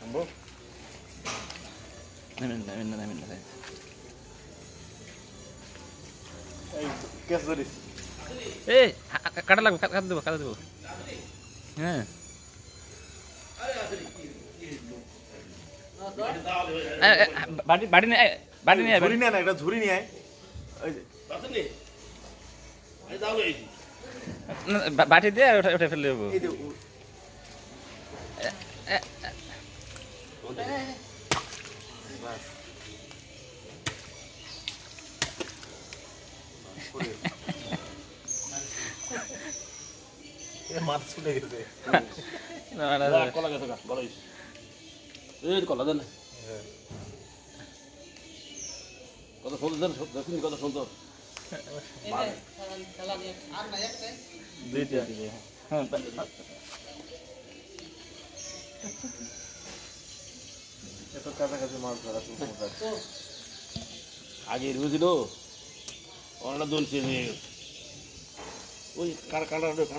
নামবো নামেন না এই কেস ধরিস এই কাটা লাগবে কাটা দেবো হ্যাঁ বাড়ি নিয়ে ঝুড়ি নিয়ে না একটা ঝুড়ি নিয়ে আয় ওই যে বাটি দিয়ে ওটা ফেলে দেবো এই যে বাস মাছ ছুটে গেছে কলা গেছে বলো এই কলা দেন কত সুন্দর দেন দেখুন কত সুন্দর দুইটা হ্যাঁ এত কাছাকাছি মাছ ধরা খুব মজা আগে বুঝছিল অনেকটা দোল চেঞ্জ হয়ে গেছে ওই কাটা দেখ